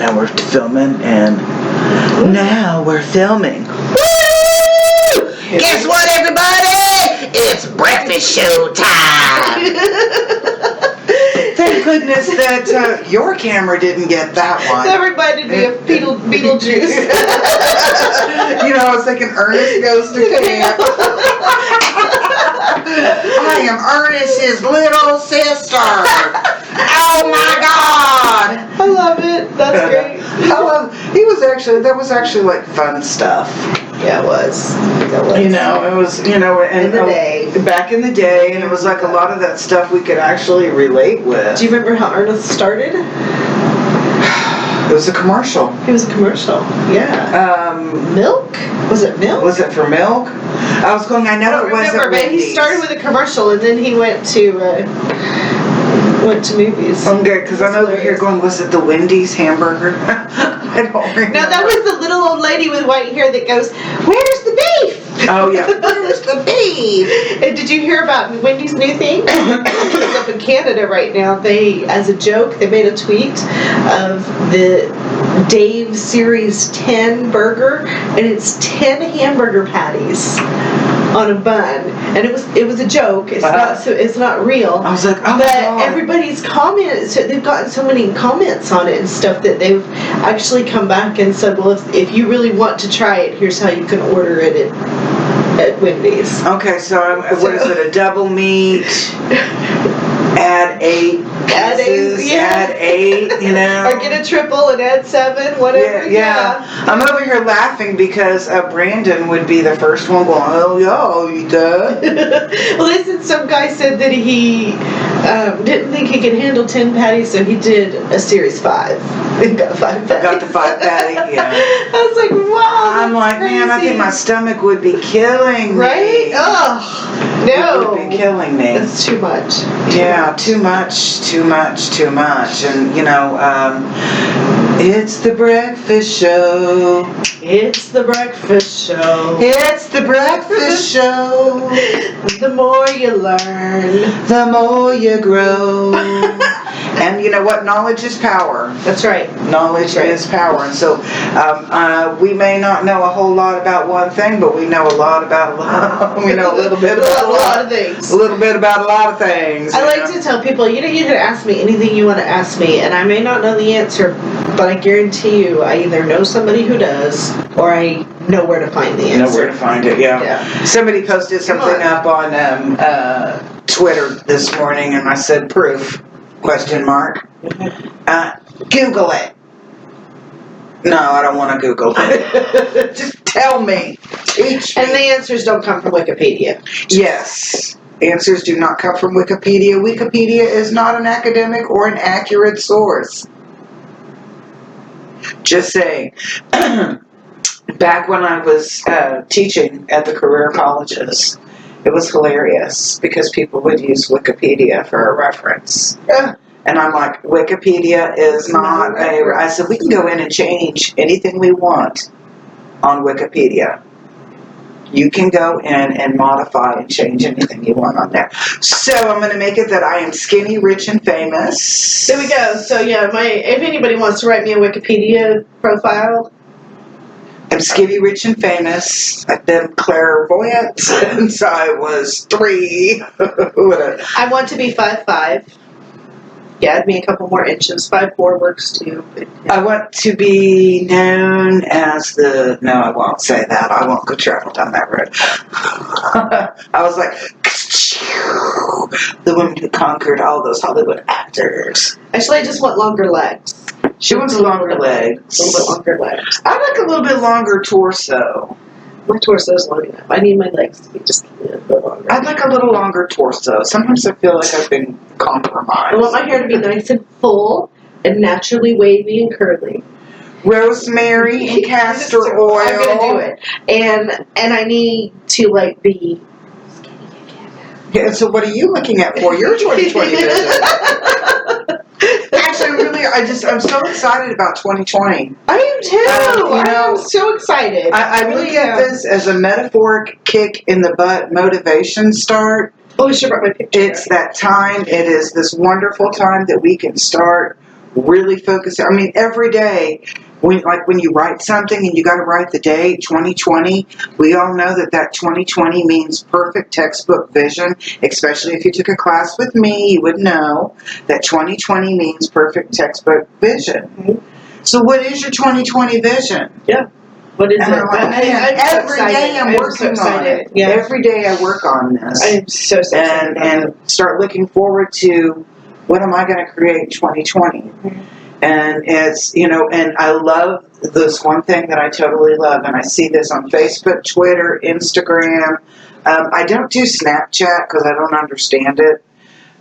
now we're filming, and now we're filming. Woo! Guess what, everybody? It's breakfast show time. Thank goodness that your camera didn't get that one. That reminded me of Beetlejuice. You know, I was thinking Ernest goes to camp. I am Ernest's little sister. Oh my God! I love it. That's great. That was actually like fun stuff. Yeah, it was. You know, it was, and in the day. Back in the day, and it was like a lot of that stuff we could actually relate with. Do you remember how Ernest started? It was a commercial. It was a commercial. Yeah. Milk? Was it milk? Was it for milk? I was going. I know it wasn't. But he started with a commercial, and then he went to movies. Okay, because I'm over here going. Was it the Wendy's hamburger? I don't remember. No, that was the little old lady with white hair that goes, "Where's the beef?" Oh yeah. Where's the beef? And did you hear about Wendy's new thing? It's up in Canada right now. They, as a joke, they made a tweet of the Dave Series 10 burger, and it's 10 hamburger patties on a bun, and it was a joke. It's it's not real. I was like, oh but my God. Everybody's comments, they've gotten so many comments on it and stuff that they've actually come back and said, well, if you really want to try it, here's how you can order it at Wendy's. Okay, so what is it? A double meat? Add 8 pieces, add 8, Or get a triple and add 7, whatever. Yeah. I'm over here laughing because Brandon would be the first one going, oh, yeah, I'll eat that. Well, listen, some guy said that he didn't think he could handle 10 patties, so he did a Series 5. And got 5 patties. Got the 5 patty, yeah. I was like, wow. I'm like, crazy. man, I think my stomach would be killing me. Right? Oh, no. It would be killing me. That's too much. Yeah, too much. And, it's the breakfast show. It's the breakfast show. It's the breakfast show. The more you learn, the more you grow. And you know what? Knowledge is power. That's right. Knowledge is power. And so we may not know a whole lot about one thing, but we know a lot about a lot. We know a little bit about a lot of things. A little bit about a lot of things. I like to tell people, you can ask me anything you want to ask me, and I may not know the answer, but I guarantee you I either know somebody who does, or I know where to find the answer. Know where to find it, yeah. Somebody posted something up on Twitter this morning, and I said, proof, ? Google it. No, I don't want to Google it. Just tell me. Teach me. And the answers don't come from Wikipedia. Yes. Answers do not come from Wikipedia. Wikipedia is not an academic or an accurate source. Just saying. Back when I was teaching at the career colleges, it was hilarious because people would use Wikipedia for a reference. And I'm like, Wikipedia is not I said, we can go in and change anything we want on Wikipedia. You can go in and modify and change anything you want on there. So I'm going to make it that I am skinny, rich, and famous. There we go. So yeah, if anybody wants to write me a Wikipedia profile, I'm skinny, rich, and famous. I've been clairvoyant since I was 3. I want to be 5'5". Yeah, add me a couple more inches. 5'4" works too. I want to be known as no, I won't say that. I won't go travel down that road. I was like, the woman who conquered all those Hollywood actors. Actually, I just want longer legs. She wants longer legs. A little bit longer legs. I like a little bit longer torso. My torso's long enough. I need my legs to be just a little bit longer. I'd like a little longer torso. Sometimes I feel like I've been compromised. I want my hair to be nice and full and naturally wavy and curly. Rosemary and castor oil. I'm gonna do it. And I need to be skinny again. Yeah, so what are you looking at for your 2020 vision? Actually, really, I'm so excited about 2020. I am too. I am so excited. I really get this as a metaphoric kick in the butt motivation start. Oh, I should brought my picture. It's that time. It is this wonderful time that we can start really focusing. I mean, every day, when you write something and you got to write the date, 2020, we all know that 2020 means perfect textbook vision, especially if you took a class with me, you would know that 2020 means perfect textbook vision. Mm-hmm. So what is your 2020 vision? Yeah. What is And it? I'm like, man, every day I'm working on it. Yeah. Every day I work on this. I am so excited. And start looking forward to what am I going to create in 2020. Mm-hmm. And it's, and I love this one thing that I totally love, and I see this on Facebook, Twitter, Instagram. I don't do Snapchat because I don't understand it.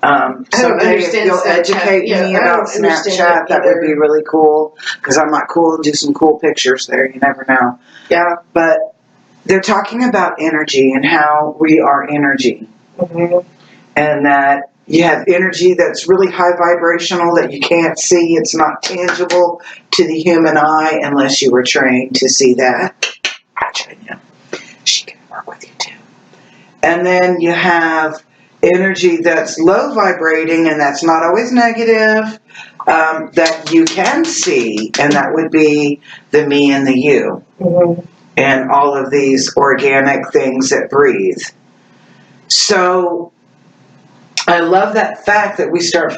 Someday if you'll educate me about Snapchat, that would be really cool, because I might do some cool pictures there. You never know. Yeah. But they're talking about energy and how we are energy. Mm-hmm. And that you have energy that's really high vibrational that you can't see. It's not tangible to the human eye unless you were trained to see that. I train you. She can work with you too. And then you have energy that's low vibrating, and that's not always negative, that you can see, and that would be the me and the you. Mm-hmm. And all of these organic things that breathe. So I love that fact that we start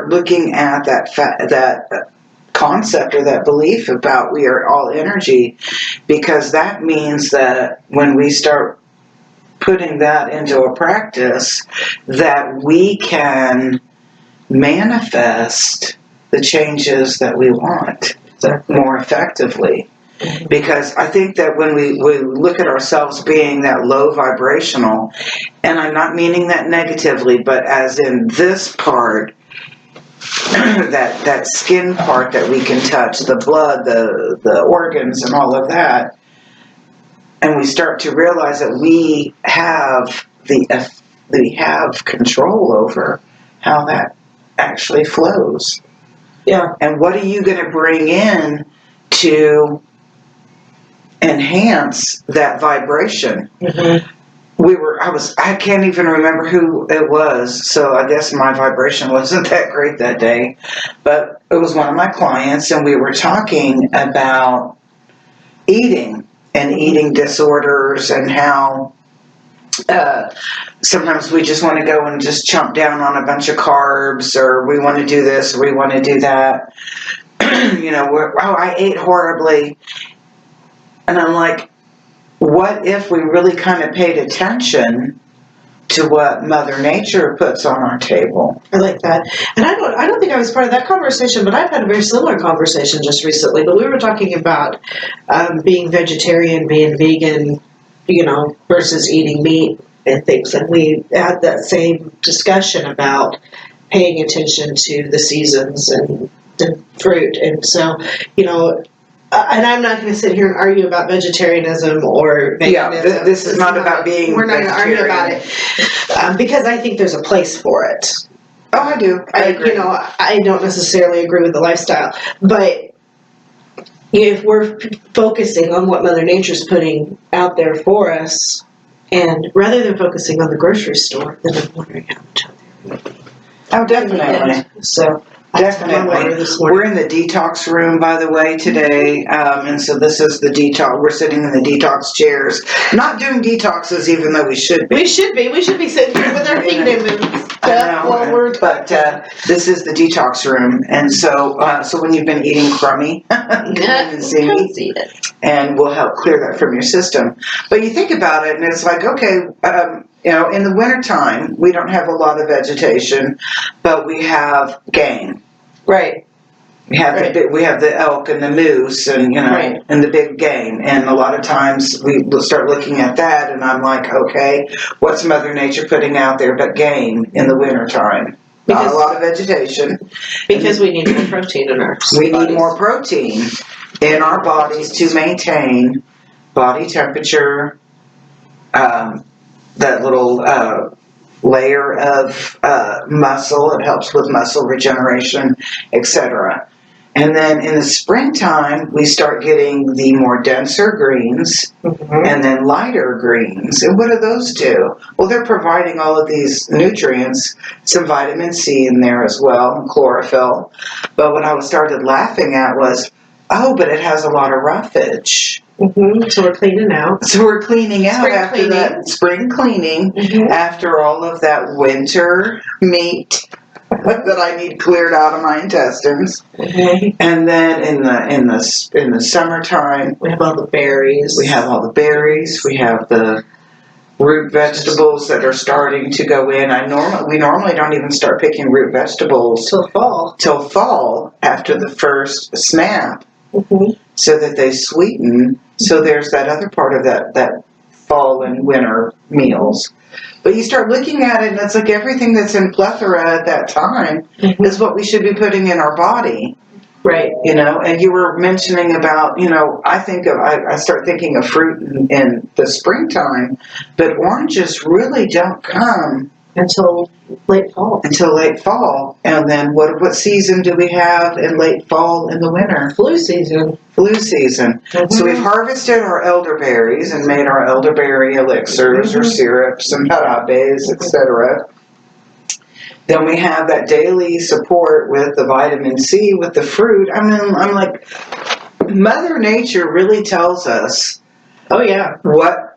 looking at that concept or that belief about we are all energy, because that means that when we start putting that into a practice, that we can manifest the changes that we want more effectively. Because I think that when we look at ourselves being that low vibrational, and I'm not meaning that negatively, but as in this part, that skin part that we can touch, the blood, the organs, and all of that, and we start to realize that we have control over how that actually flows. Yeah. And what are you going to bring in to enhance that vibration? Mm-hmm. I can't even remember who it was, so I guess my vibration wasn't that great that day, but it was one of my clients, and we were talking about eating and eating disorders, and how sometimes we just want to go and just chomp down on a bunch of carbs, or we want to do this, or we want to do that. I ate horribly. And I'm like, what if we really kind of paid attention to what Mother Nature puts on our table? I like that. And I don't think I was part of that conversation, but I've had a very similar conversation just recently. But we were talking about being vegetarian, being vegan, versus eating meat and things. And we had that same discussion about paying attention to the seasons and the fruit. And so, and I'm not going to sit here and argue about vegetarianism or veganism. Yeah, this is not about being We're not going to argue about it because I think there's a place for it. Oh, I do. I agree. I don't necessarily agree with the lifestyle, but if we're focusing on what Mother Nature's putting out there for us, and rather than focusing on the grocery store, then I'm wondering how much out there. Oh, definitely. So. Definitely. We're in the detox room, by the way, today. And so this is the detox. We're sitting in the detox chairs. Not doing detoxes, even though we should be. We should be sitting here with our feet in and stuff. But this is the detox room. And so when you've been eating crummy, come and see me. And we'll help clear that from your system. But you think about it, and it's like, okay, in the wintertime, we don't have a lot of vegetation, but we have game. Right. We have the elk and the moose, and right. and the big game. And a lot of times we will start looking at that, and I'm like, okay, what's Mother Nature putting out there but game in the wintertime? Not a lot of vegetation. Because we need more protein in our bodies. We need more protein in our bodies to maintain body temperature, that little layer of muscle. It helps with muscle regeneration, etc. And then in the springtime, we start getting the more denser greens and then lighter greens. And what do those do? Well, they're providing all of these nutrients, some vitamin C in there as well, and chlorophyll. But what I started laughing at was, oh, but it has a lot of roughage. So we're cleaning out. So we're cleaning out Spring after cleaning. that spring cleaning, after all of that winter meat that I need cleared out of my intestines. And then in the summertime, We have all the berries. we have all the berries. We have the root vegetables that are starting to go in. We normally don't even start picking root vegetables till fall after the first snap, so that they sweeten. So there's that other part of that fall and winter meals. But you start looking at it, and it's like everything that's in plethora at that time is what we should be putting in our body. Right. You know, and you were mentioning about, you know, I start thinking of fruit in the springtime, but oranges really don't come until late fall. And then what season do we have in late fall in the winter? Flu season. So we've harvested our elderberries and made our elderberry elixirs or syrups and jarabes, etc. Then we have that daily support with the vitamin C, with the fruit. I mean, I'm like, Mother Nature really tells us, oh yeah, what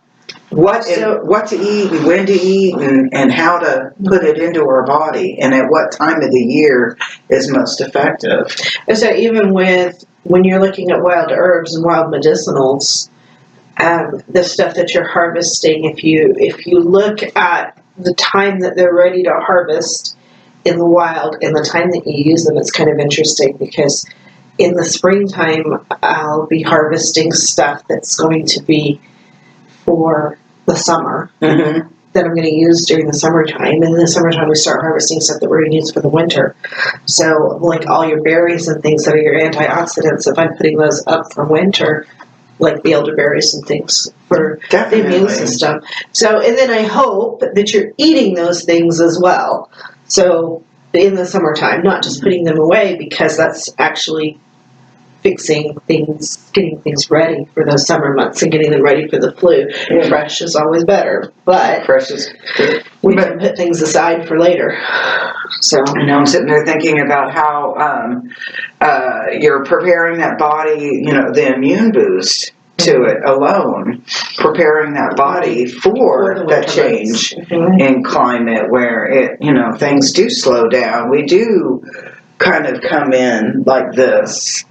to eat and when to eat and how to put it into our body and at what time of the year is most effective. And so even when you're looking at wild herbs and wild medicinals, the stuff that you're harvesting, if you look at the time that they're ready to harvest in the wild and the time that you use them, it's kind of interesting because in the springtime, I'll be harvesting stuff that's going to be for the summer that I'm going to use during the summertime. And in the summertime, we start harvesting stuff that we're going to use for the winter. So like all your berries and things that are your antioxidants, if I'm putting those up for winter, like the elderberries and things for the immune system. So, and then I hope that you're eating those things as well. So in the summertime, not just putting them away, because that's actually fixing things, getting things ready for those summer months and getting them ready for the flu. Fresh is always better, but we can put things aside for later. So I know I'm sitting there thinking about how you're preparing that body, you know, the immune boost to it alone, preparing that body for that change in climate where it, you know, things do slow down. We do kind of come in like this.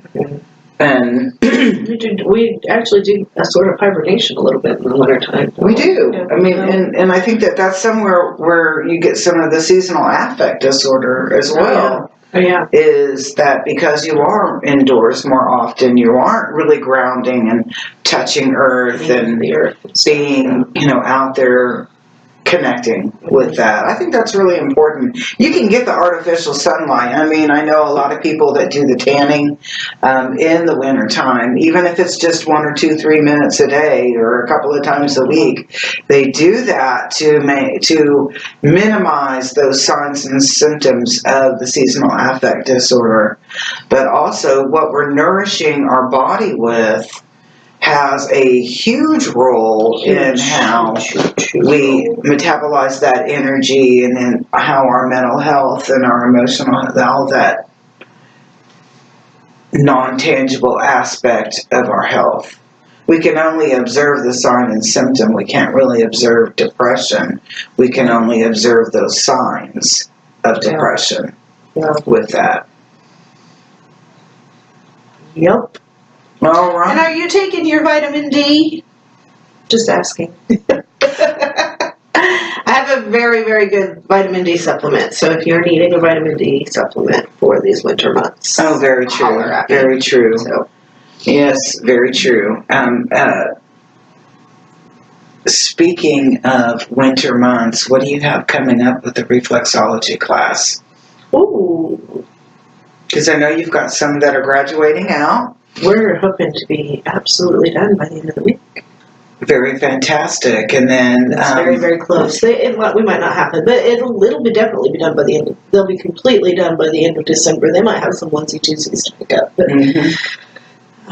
And we actually do a sort of hibernation a little bit in the wintertime. We do. I mean, and I think that's somewhere where you get some of the seasonal affect disorder as well. Oh, yeah. Is that because you are indoors more often, you aren't really grounding and touching earth and being, you know, out there connecting with that. I think that's really important. You can get the artificial sunlight. I mean, I know a lot of people that do the tanning in the wintertime, even if it's just 1 or 2, 3 minutes a day or a couple of times a week. They do that to minimize those signs and symptoms of the seasonal affect disorder. But also what we're nourishing our body with has a huge role in how we metabolize that energy and then how our mental health and our emotional health, all that non-tangible aspect of our health. We can only observe the sign and symptom. We can't really observe depression. We can only observe those signs of depression with that. Yep. All right. And are you taking your vitamin D? Just asking. I have a very, very good vitamin D supplement. So if you're needing a vitamin D supplement for these winter months. Oh, very true. Very true. So, yes, very true. Speaking of winter months, what do you have coming up with the reflexology class? Ooh. Because I know you've got some that are graduating out. We're hoping to be absolutely done by the end of the week. Very fantastic. And then It's very, very close. We might not have it, but it'll be definitely be done by the end. They'll be completely done by the end of December. They might have some onesie twosies to pick up, but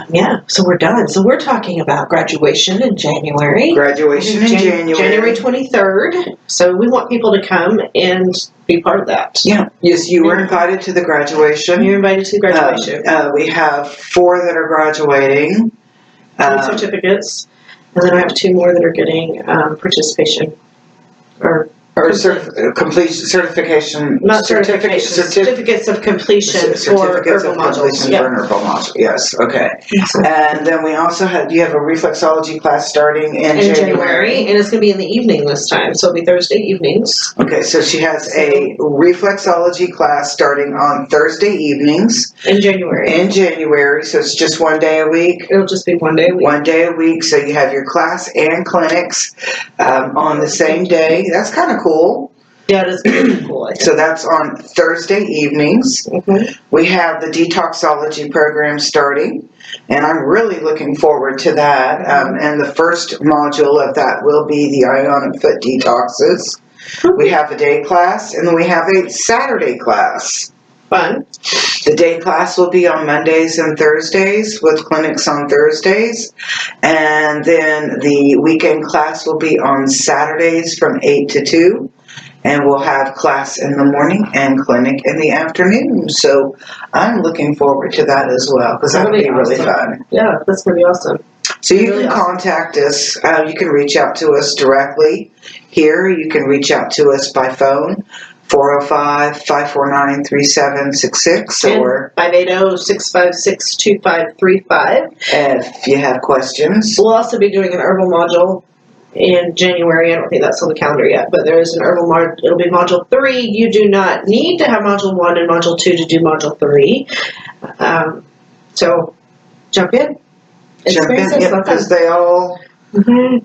yeah. So we're done. So we're talking about graduation in January. Graduation in January. January 23rd. So we want people to come and be part of that. Yeah. Yes, you were invited to the graduation. You're invited to the graduation. We have 4 that are graduating. 2 certificates. And then I have 2 more that are getting participation or complete certification. Not certification. Certificates of completion for herbal modules. Yeah. For an herbal module. Yes. Okay. And then we also you have a reflexology class starting in January. And it's going to be in the evening this time, so it'll be Thursday evenings. Okay, so she has a reflexology class starting on Thursday evenings. In January, so it's just 1 day a week. It'll just be 1 day a week. 1 day a week, so you have your class and clinics on the same day. That's kind of cool. Yeah, it is pretty cool. So that's on Thursday evenings. We have the Detoxology program starting, and I'm really looking forward to that. And the first module of that will be the ionic foot detoxes. We have a day class, and then we have a Saturday class. Fun. The day class will be on Mondays and Thursdays with clinics on Thursdays. And then the weekend class will be on Saturdays from 8 to 2. And we'll have class in the morning and clinic in the afternoon. So I'm looking forward to that as well, because that'll be really fun. Yeah, that's going to be awesome. So you can contact us. You can reach out to us directly here. You can reach out to us by phone. 405-549-3766 or 580-656-2535. If you have questions. We'll also be doing an herbal module in January. I don't think that's on the calendar yet, but there is an herbal module. It'll be module 3. You do not need to have module 1 and module 2 to do module 3. So jump in. Because they all...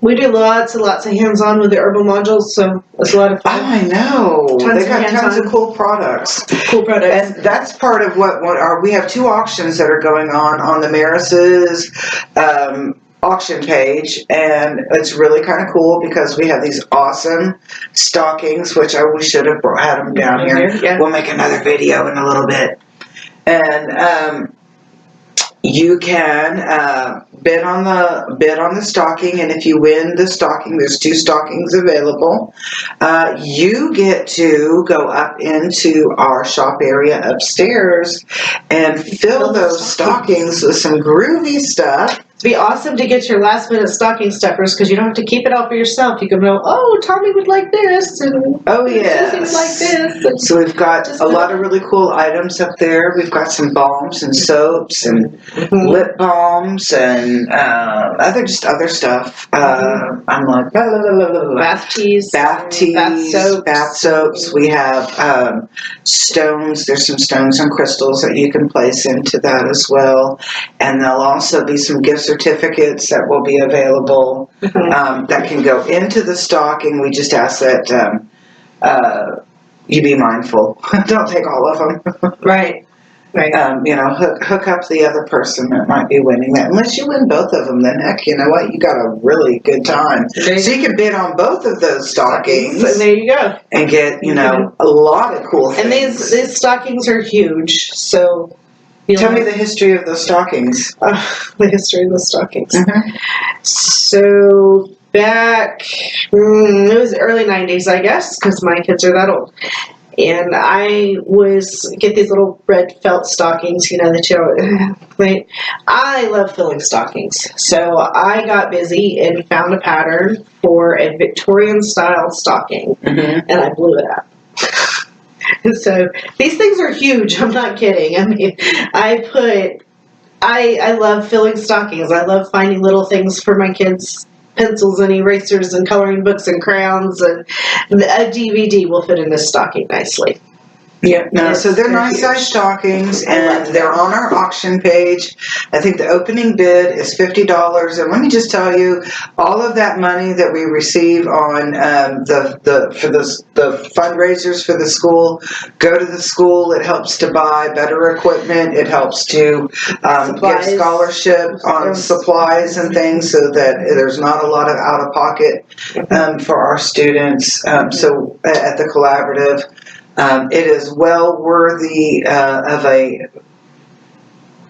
We do lots and lots of hands-on with the herbal modules, so it's a lot of fun. Oh, I know. They got tons of cool products. And that's part of what we have 2 auctions that are going on the Mares's auction page, and it's really kind of cool because we have these awesome stockings, which we should have had them down here. Yeah. We'll make another video in a little bit. And you can bid on the stocking, and if you win the stocking, there's 2 stockings available. You get to go up into our shop area upstairs and fill those stockings with some groovy stuff. It'd be awesome to get your last minute stocking stuffers, because you don't have to keep it all for yourself. You can go, oh, Tommy would like this, and yes, would like this. And so we've got a lot of really cool items up there. We've got some balms and soaps and lip balms and other stuff. I'm like bath teas, bath soaps. We have stones. There's some stones and crystals that you can place into that as well, and there'll also be some gift certificates that will be available that can go into the stocking. We just ask that you be mindful. Don't take all of them. Right. Hook up the other person that might be winning that. Unless you win both of them, then heck, you know what? You got a really good time. So you can bid on both of those stockings. And there you go. And get, a lot of cool things. And these stockings are huge, so... Tell me the history of those stockings. The history of the stockings. So back, it was early 90s, I guess, because my kids are that old. And I get these little red felt stockings, that right? I love filling stockings. So I got busy and found a pattern for a Victorian style stocking, and I blew it up. So these things are huge. I'm not kidding. I mean, I love filling stockings. I love finding little things for my kids, pencils and erasers and coloring books and crayons, and a DVD will fit in this stocking nicely. Yeah, no, so they're nice huge. size stockings, I love and they're them. on our auction page. I think the opening bid is $50, and let me just tell you, all of that money that we receive on the fundraisers for the school go to the school. It helps to buy better equipment. It helps to give Supplies. scholarship on supplies and things, so that there's not a lot of out of pocket for our students. So at the collaborative. It is well worthy of a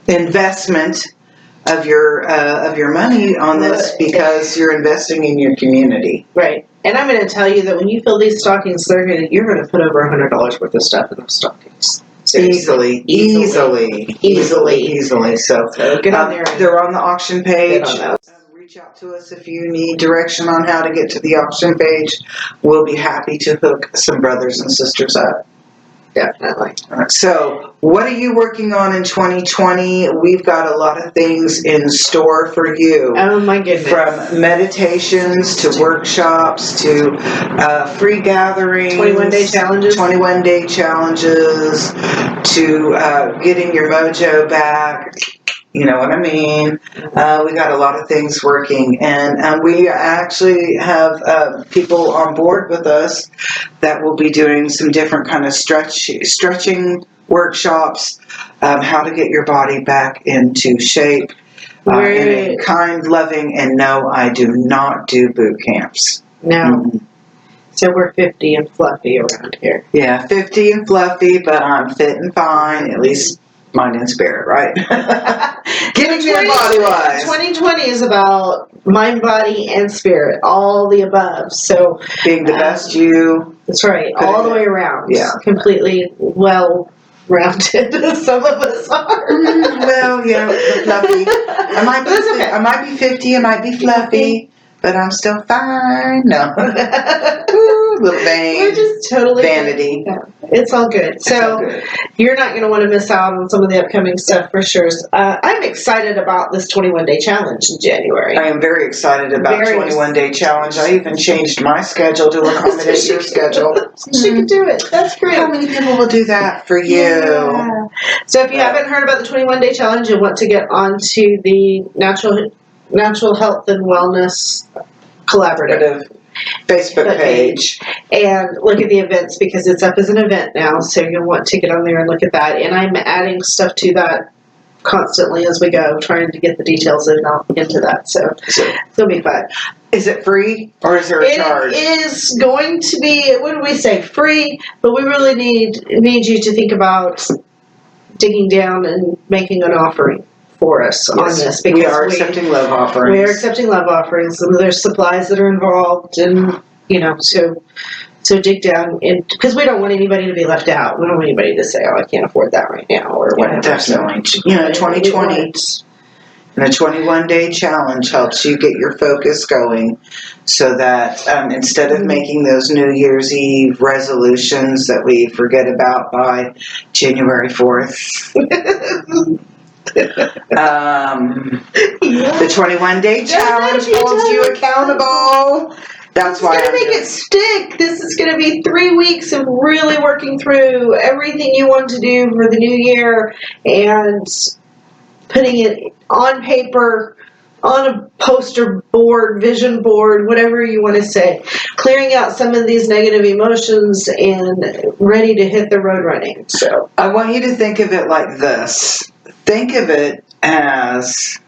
investment of your money on this, because you're investing in your community. Right. And I'm going to tell you that when you fill these stockings, you're going to put over $100 worth of stuff in those stockings. Seriously. Easily. So get on there. They're on the auction page. Get on Reach out to us if you need direction on how to get to the auction page. We'll be happy to hook some brothers and sisters up. Definitely. So, what are you working on in 2020? We've got a lot of things in store for you. Oh my goodness. From meditations to workshops to free gatherings. 21-day challenges. 21-day challenges to getting your mojo back. You know what I mean? We got a lot of things working, and we actually have people on board with us that will be doing some different kind of stretching workshops, how to get your body back into shape in a kind, loving, and no, I do not do boot camps. No. Mm-hmm. So we're 50 and fluffy around here. Yeah, 50 and fluffy, but I'm fit and fine, at least mind and spirit, right? Getting there body-wise. 2020 is about mind, body, and spirit, all the above. So being the best you. That's right, all the way around. Yeah. Completely well-rounded, some of us are. Well, yeah, fluffy. I might be 50, I might be fluffy, but I'm still fine. No. Ooh, little vain. We're just totally vanity. Yeah, it's all good. So you're not going to want to miss out on some of the upcoming stuff for sure. I'm excited about this 21-day challenge in January. I am very excited about 21-day challenge. I even changed my schedule to accommodate your schedule. So you can do it. That's great. How many people will do that for you? Yeah. So if you haven't heard about the 21-day challenge and want to get onto the Natural Health and Wellness Collaborative Facebook page and look at the events, because it's up as an event now, so you'll want to get on there and look at that. And I'm adding stuff to that constantly as we go, trying to get the details into that, so it'll be fun. Is it free, or is there a charge? It is going to be, what did we say, free, but we really need you to think about digging down and making an offering for us on this, because we are accepting love offerings. We are accepting love offerings, and there's supplies that are involved, and so dig down, and because we don't want anybody to be left out. We don't want anybody to say, "Oh, I can't afford that right now," or whatever. Definitely. 2020 and the 21-day challenge helps you get your focus going, so that instead of making those New Year's Eve resolutions that we forget about by January 4th. The 21-day challenge holds you accountable. That's why I'm going to make it stick. This is going to be 3 weeks of really working through everything you want to do for the new year and putting it on paper, on a poster board, vision board, whatever you want to say. Clearing out some of these negative emotions and ready to hit the road running. So I want you to think of it like this. Think of it as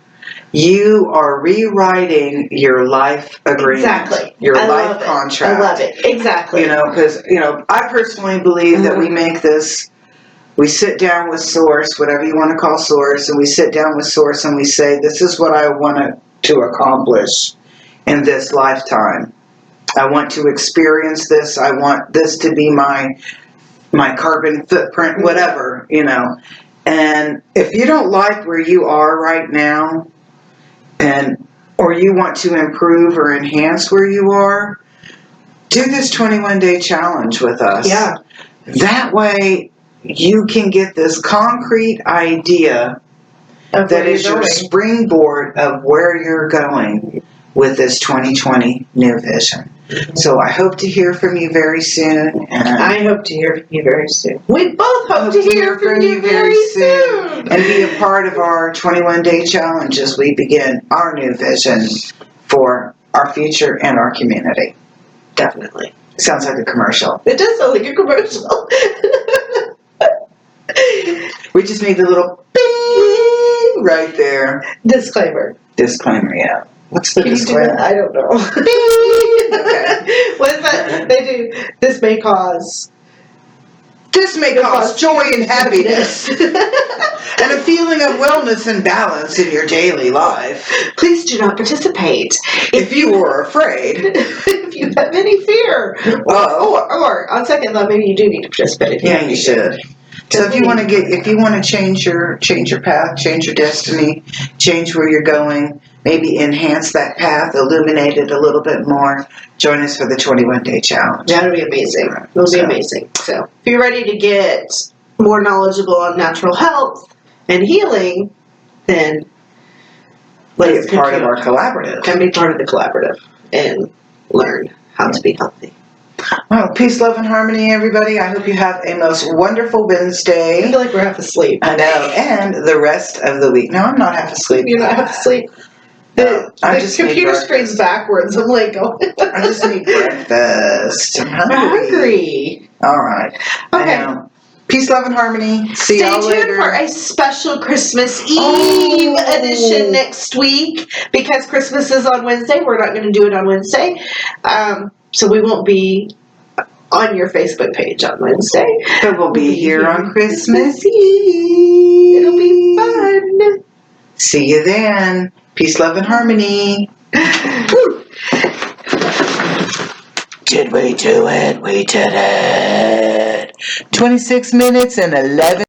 you are rewriting your life agreement. Exactly. Your life contract. I love it. Exactly. Because, I personally believe that we make this, we sit down with Source, whatever you want to call Source, and we sit down with Source and we say, this is what I want to accomplish in this lifetime. I want to experience this. I want this to be my carbon footprint, whatever, And if you don't like where you are right now, or you want to improve or enhance where you are, do this 21-day challenge with us. Yeah. That way you can get this concrete idea that is your springboard of where you're going. with this 2020 new vision. So I hope to hear from you very soon. And I hope to hear from you very soon. We both hope to hear from you very soon. And be a part of our 21-day challenge as we begin our new vision for our future and our community. Definitely. Sounds like a commercial. It does sound like a commercial. We just need the little bing right there. Disclaimer. Disclaimer, yeah. What's the Can you do disclaimer? that? I don't know. Okay. What is that? They do. This may cause. This may cause joy and happiness and a feeling of wellness and balance in your daily life. Please do not participate If you were afraid. if you have any fear. Or on second thought, maybe you do need to participate. Yeah, you should. So if you want to change your path, change your destiny, change where you're going, maybe enhance that path, illuminate it a little bit more, join us for the 21-day challenge. That'll be amazing. It'll be amazing. So if you're ready to get more knowledgeable on natural health and healing, then let's be part of our collaborative. Can be part of the collaborative and learn how to be healthy. Well, peace, love, and harmony, everybody. I hope you have a most wonderful Wednesday. I feel like we're half asleep. I know, and the rest of the week. No, I'm not half asleep. You're not half asleep. The computer screen's backwards. I'm like, oh. I just need breakfast. I'm hungry. Hungry. All right. Okay. Peace, love, and harmony. See y'all later. Stay tuned for a special Christmas Eve edition next week. Because Christmas is on Wednesday, we're not going to do it on Wednesday. So we won't be on your Facebook page on Wednesday. But we'll be here on Christmas Eve. It'll be fun. See you then. Peace, love, and harmony. Did we do it? We did it. 26 minutes and 11